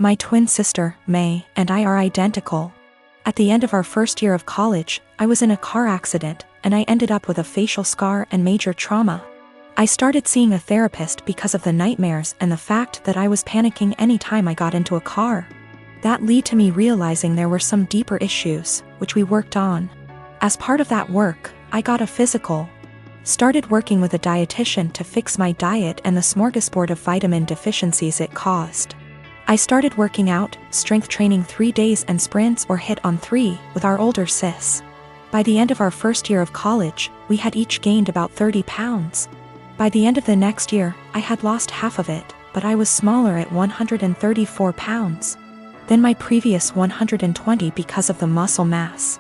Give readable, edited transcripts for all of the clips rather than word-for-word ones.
My twin sister, May, and I are identical. At the end of our first year of college, I was in a car accident, and I ended up with a facial scar and major trauma. I started seeing a therapist because of the nightmares and the fact that I was panicking anytime I got into a car. That led to me realizing there were some deeper issues, which we worked on. As part of that work, I got a physical. Started working with a dietitian to fix my diet and the smorgasbord of vitamin deficiencies it caused. I started working out, strength training 3 days and sprints or hit on 3 with our older sis. By the end of our first year of college, we had each gained about 30 pounds. By the end of the next year, I had lost half of it, but I was smaller at 134 pounds than my previous 120 because of the muscle mass.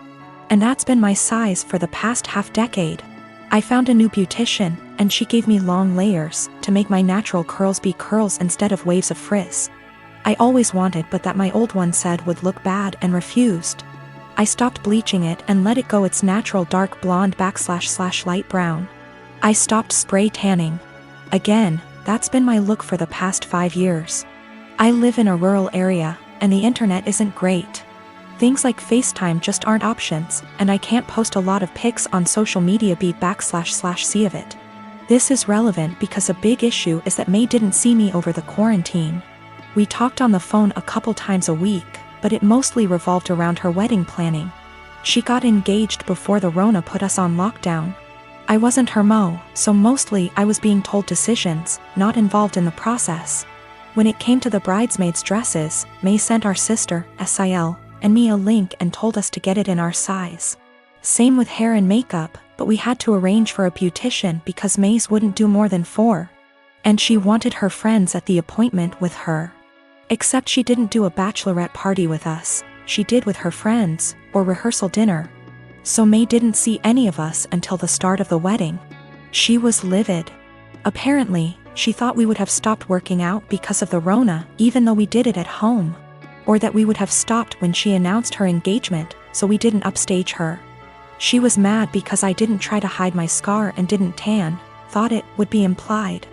And that's been my size for the past half-decade. I found a new beautician, and she gave me long layers to make my natural curls be curls instead of waves of frizz. I always wanted but that my old one said would look bad and refused. I stopped bleaching it and let it go its natural dark blonde / light brown. I stopped spray tanning. Again, that's been my look for the past 5 years. I live in a rural area, and the internet isn't great. Things like FaceTime just aren't options, and I can't post a lot of pics on social media /see of it. This is relevant because a big issue is that May didn't see me over the quarantine. We talked on the phone a couple times a week, but it mostly revolved around her wedding planning. She got engaged before the Rona put us on lockdown. I wasn't her mo, so mostly I was being told decisions, not involved in the process. When it came to the bridesmaids' dresses, May sent our sister, SIL, and me a link and told us to get it in our size. Same with hair and makeup, but we had to arrange for a beautician because May's wouldn't do more than 4. And she wanted her friends at the appointment with her. Except she didn't do a bachelorette party with us, she did with her friends, or rehearsal dinner. So May didn't see any of us until the start of the wedding. She was livid. Apparently, she thought we would have stopped working out because of the Rona, even though we did it at home. Or that we would have stopped when she announced her engagement, so we didn't upstage her. She was mad because I didn't try to hide my scar and didn't tan, thought it would be implied.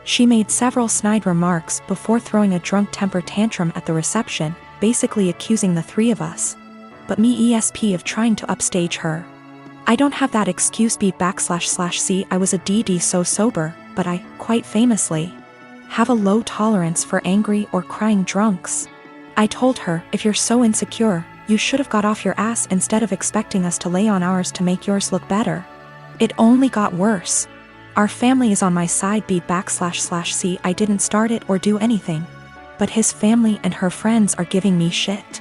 She made several snide remarks before throwing a drunk temper tantrum at the reception, basically accusing the 3 of us. But me of trying to upstage her. I don't have that excuse /C I was a DD so sober, but I, quite famously, have a low tolerance for angry or crying drunks. I told her, if you're so insecure, you should have got off your ass instead of expecting us to lay on ours to make yours look better. It only got worse. Our family is on my side /C I didn't start it or do anything. But his family and her friends are giving me shit.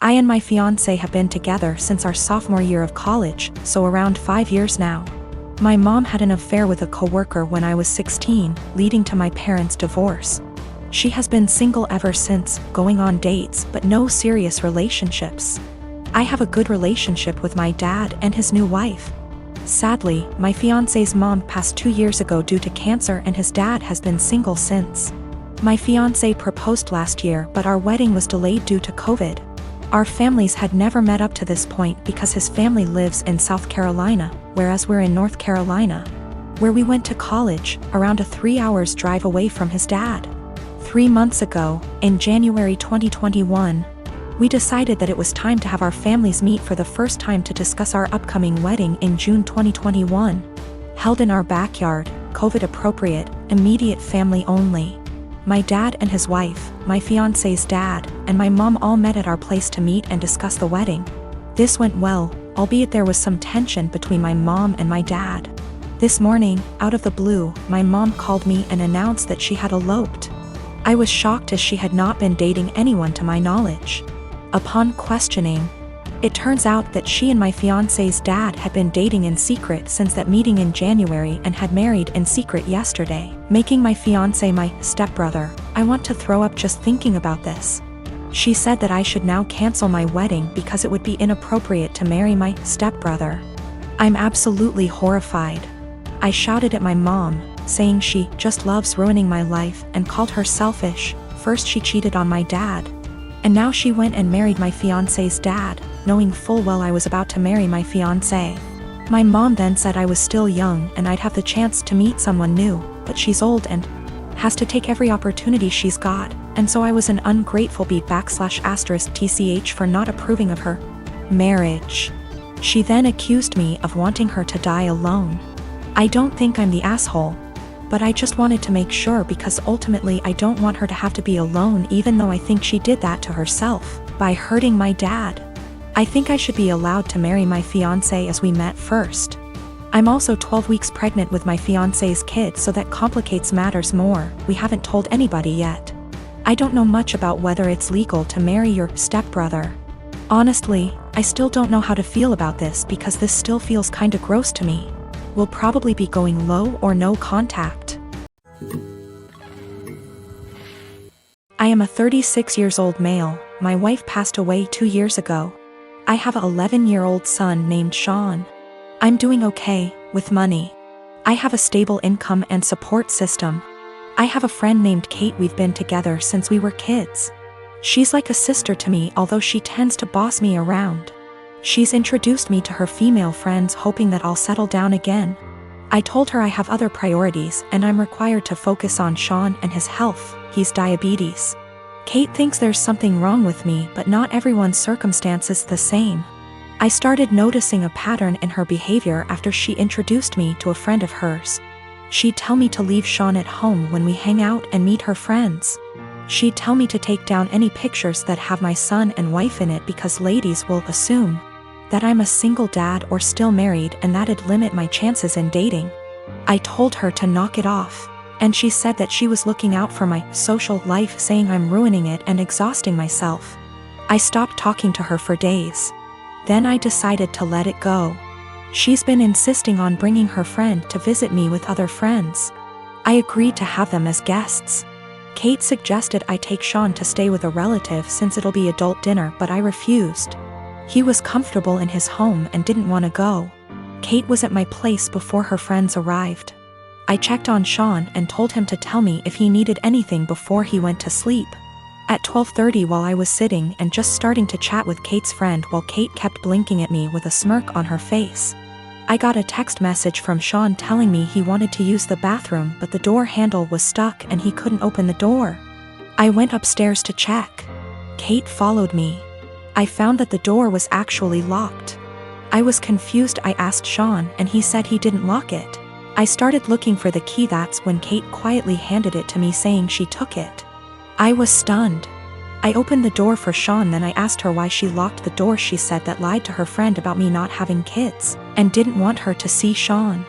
I and my fiancé have been together since our sophomore year of college, so around 5 years now. My mom had an affair with a coworker when I was 16, leading to my parents' divorce. She has been single ever since, going on dates but no serious relationships. I have a good relationship with my dad and his new wife. Sadly, my fiancé's mom passed 2 years ago due to cancer and his dad has been single since. My fiancé proposed last year but our wedding was delayed due to COVID. Our families had never met up to this point because his family lives in South Carolina, whereas we're in North Carolina, where we went to college, around a 3 hours drive away from his dad. 3 months ago, in January 2021, we decided that it was time to have our families meet for the first time to discuss our upcoming wedding in June 2021. Held in our backyard, COVID appropriate, immediate family only. My dad and his wife, my fiancé's dad, and my mom all met at our place to meet and discuss the wedding. This went well, albeit there was some tension between my mom and my dad. This morning, out of the blue, my mom called me and announced that she had eloped. I was shocked as she had not been dating anyone to my knowledge. Upon questioning, it turns out that she and my fiancé's dad had been dating in secret since that meeting in January and had married in secret yesterday, making my fiancé my stepbrother. I want to throw up just thinking about this. She said that I should now cancel my wedding because it would be inappropriate to marry my stepbrother. I'm absolutely horrified. I shouted at my mom, saying she just loves ruining my life and called her selfish. First she cheated on my dad. And now she went and married my fiancé's dad, knowing full well I was about to marry my fiancé. My mom then said I was still young and I'd have the chance to meet someone new, but she's old and Has to take every opportunity she's got, and so I was an ungrateful /*tch for not approving of her marriage. She then accused me of wanting her to die alone. I don't think I'm the asshole, but I just wanted to make sure because ultimately I don't want her to have to be alone, even though I think she did that to herself by hurting my dad. I think I should be allowed to marry my fiancé as we met first. I'm also 12 weeks pregnant with my fiancé's kid, so that complicates matters more. We haven't told anybody yet. I don't know much about whether it's legal to marry your stepbrother. Honestly, I still don't know how to feel about this because this still feels kinda gross to me. We'll probably be going low or no contact. I am a 36 years old male. My wife passed away 2 years ago. I have an 11-year-old son named Sean. I'm doing okay with money. I have a stable income and support system. I have a friend named Kate. We've been together since we were kids. She's like a sister to me, although she tends to boss me around. She's introduced me to her female friends, hoping that I'll settle down again. I told her I have other priorities and I'm required to focus on Sean and his health. He's diabetes. Kate thinks there's something wrong with me, but not everyone's circumstance is the same. I started noticing a pattern in her behavior after she introduced me to a friend of hers. She'd tell me to leave Sean at home when we hang out and meet her friends. She'd tell me to take down any pictures that have my son and wife in it because ladies will assume that I'm a single dad or still married, and that'd limit my chances in dating. I told her to knock it off, and she said that she was looking out for my social life, saying I'm ruining it and exhausting myself. I stopped talking to her for days. Then I decided to let it go. She's been insisting on bringing her friend to visit me with other friends. I agreed to have them as guests. Kate suggested I take Sean to stay with a relative since it'll be adult dinner, but I refused. He was comfortable in his home and didn't want to go. Kate was at my place before her friends arrived. I checked on Sean and told him to tell me if he needed anything before he went to sleep. At 12:30, while I was sitting and just starting to chat with Kate's friend, while Kate kept blinking at me with a smirk on her face, I got a text message from Sean telling me he wanted to use the bathroom, but the door handle was stuck and he couldn't open the door. I went upstairs to check. Kate followed me. I found that the door was actually locked. I was confused. I asked Sean and he said he didn't lock it. I started looking for the key. That's when Kate quietly handed it to me, saying she took it. I was stunned. I opened the door for Sean, then I asked her why she locked the door. She said that lied to her friend about me not having kids and didn't want her to see Sean.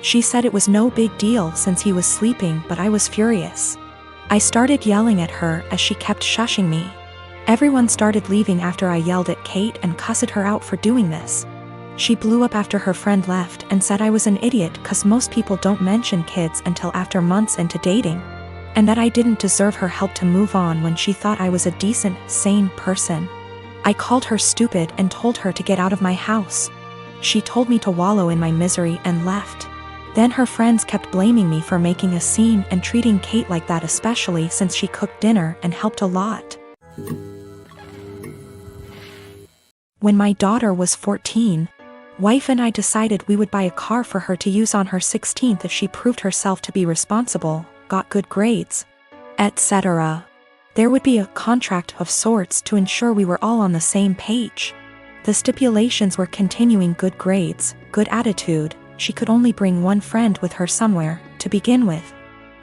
She said it was no big deal since he was sleeping, but I was furious. I started yelling at her as she kept shushing me. Everyone started leaving after I yelled at Kate and cussed her out for doing this. She blew up after her friend left and said I was an idiot cause most people don't mention kids until after months into dating, and that I didn't deserve her help to move on when she thought I was a decent, sane person. I called her stupid and told her to get out of my house. She told me to wallow in my misery and left. Then her friends kept blaming me for making a scene and treating Kate like that, especially since she cooked dinner and helped a lot. When my daughter was 14, wife and I decided we would buy a car for her to use on her 16th if she proved herself to be responsible, got good grades, etc. There would be a contract of sorts to ensure we were all on the same page. The stipulations were continuing good grades, good attitude. She could only bring one friend with her somewhere, to begin with.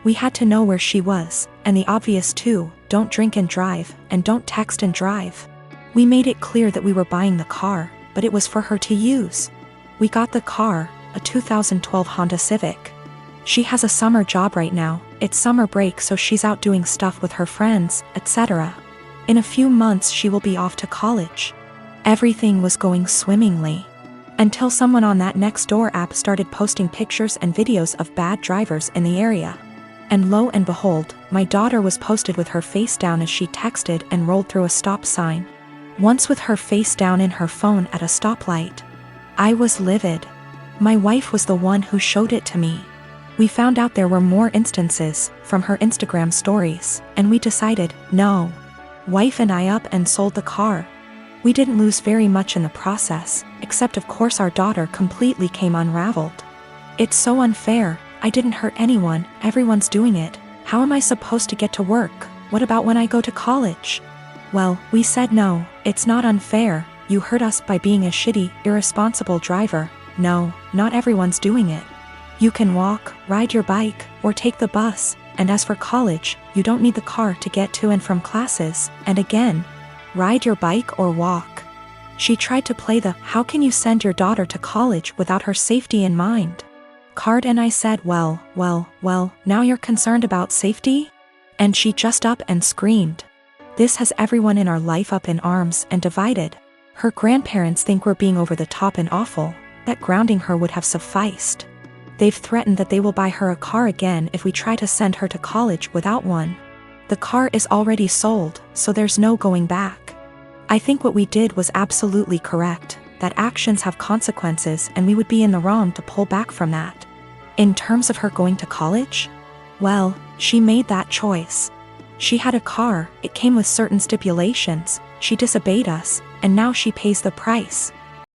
We had to know where she was, and the obvious too, don't drink and drive, and don't text and drive. We made it clear that we were buying the car, but it was for her to use. We got the car, a 2012 Honda Civic. She has a summer job right now. It's summer break, so she's out doing stuff with her friends, etc. In a few months she will be off to college. Everything was going swimmingly, until someone on that Nextdoor app started posting pictures and videos of bad drivers in the area. And lo and behold, my daughter was posted with her face down as she texted and rolled through a stop sign. Once with her face down in her phone at a stoplight. I was livid. My wife was the one who showed it to me. We found out there were more instances from her Instagram stories, and we decided, no. Wife and I up and sold the car. We didn't lose very much in the process, except of course our daughter completely came unraveled. It's so unfair. I didn't hurt anyone, everyone's doing it, How am I supposed to get to work? What about when I go to college? Well, we said no, it's not unfair. You hurt us by being a shitty, irresponsible driver. No, not everyone's doing it. You can walk, ride your bike, or take the bus, and as for college, you don't need the car to get to and from classes, and again, ride your bike or walk. She tried to play the "how can you send your daughter to college without her safety in mind?" card, and I said, well, now you're concerned about safety? And she just up and screamed. This has everyone in our life up in arms and divided. Her grandparents think we're being over the top and awful, that grounding her would have sufficed. They've threatened that they will buy her a car again if we try to send her to college without one. The car is already sold, so there's no going back. I think what we did was absolutely correct, that actions have consequences and we would be in the wrong to pull back from that. In terms of her going to college? Well, she made that choice. She had a car, it came with certain stipulations, she disobeyed us, and now she pays the price.